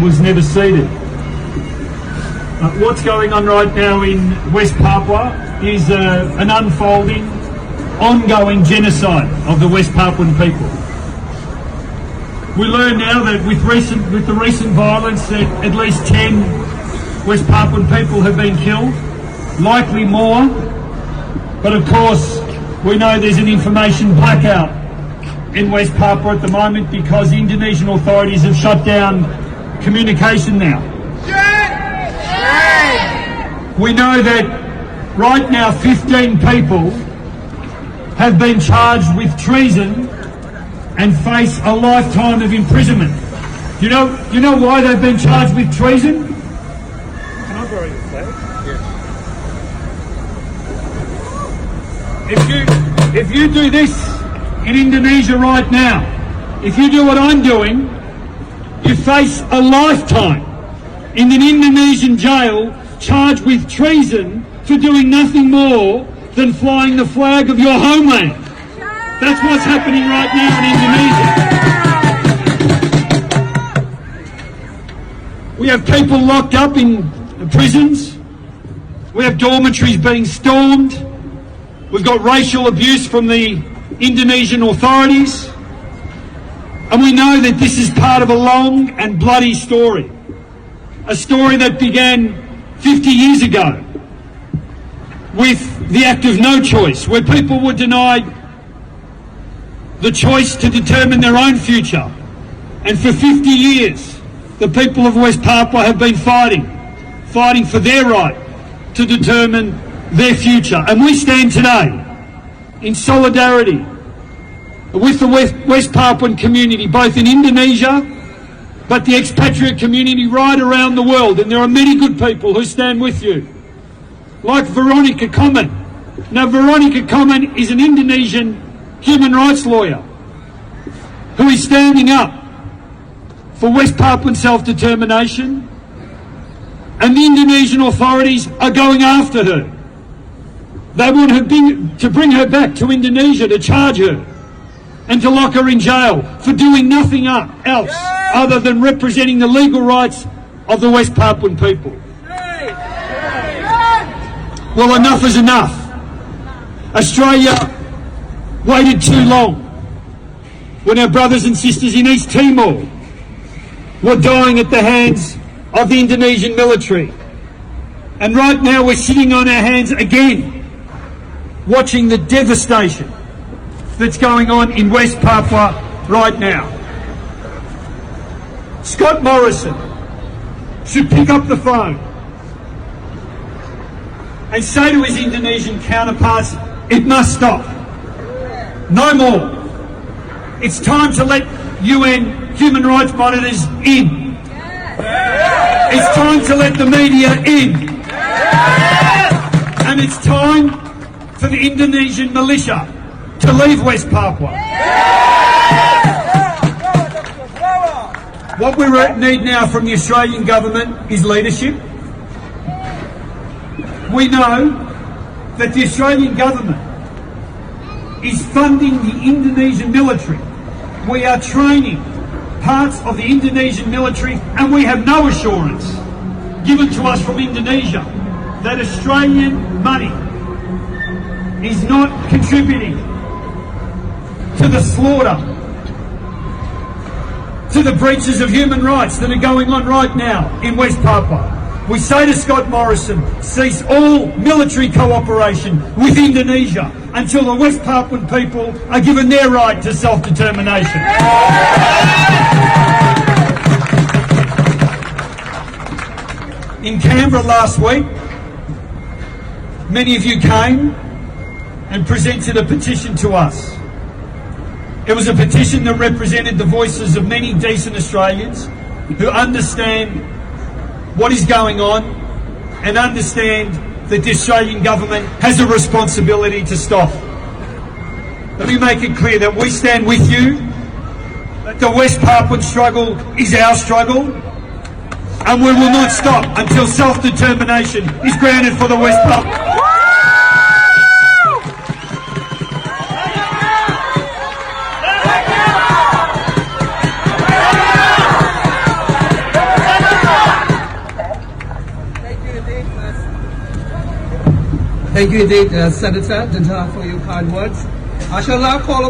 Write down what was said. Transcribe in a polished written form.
land was never ceded. What's going on right now in West Papua is an unfolding, ongoing genocide of the West Papuan people. We learn now that with the recent violence that at least 10 West Papuan people have been killed, likely more, but of course we know there's an information blackout in West Papua at the moment because the Indonesian authorities have shut down communication now. We know that right now 15 people have been charged with treason and face a lifetime of imprisonment. You know why they've been charged with treason? Can I borrow your flag? Yes. If you do this in Indonesia right now, if you do what I'm doing, you face a lifetime in an Indonesian jail charged with treason for doing nothing more than flying the flag of your homeland. That's what's happening right now in Indonesia. We have people locked up in prisons. We have dormitories being stormed. We've got racial abuse from the Indonesian authorities. And we know that this is part of a long and bloody story. A story that began 50 years ago with the Act of No Choice, where people were denied the choice to determine their own future. And for 50 years, the people of West Papua have been fighting for their right to determine their future. And we stand today in solidarity with the West Papuan community, both in Indonesia, but the expatriate community right around the world. And there are many good people who stand with you, like Veronica Komen. Now, Veronica Komen is an Indonesian human rights lawyer who is standing up for West Papuan self-determination, and the Indonesian authorities are going after her. They want to bring her back to Indonesia, to charge her and to lock her in jail for doing nothing else other than representing the legal rights of the West Papuan people. Well, enough is enough. Australia waited too long when our brothers and sisters in East Timor were dying at the hands of the Indonesian military. And right now we're sitting on our hands again, watching the devastation that's going on in West Papua right now. Scott Morrison should pick up the phone and say to his Indonesian counterparts, it must stop. No more. It's time to let UN human rights monitors in. It's time to let the media in. And it's time for the Indonesian militia to leave West Papua. What we need now from the Australian government is leadership. We know that the Australian government is funding the Indonesian military. We are training parts of the Indonesian military, and we have no assurance given to us from Indonesia that Australian money is not contributing to the slaughter, to the breaches of human rights that are going on right now in West Papua. We say to Scott Morrison, cease all military cooperation with Indonesia until the West Papuan people are given their right to self-determination. In Canberra last week, many of you came and presented a petition to us. It was a petition that represented the voices of many decent Australians who understand what is going on and understand that the Australian government has a responsibility to stop. Let me make it clear that we stand with you, that the West Papuan struggle is our struggle, and we will not stop until self-determination is granted for the West Papuan. Thank you indeed, Senator Danta, for your kind words. I shall now call upon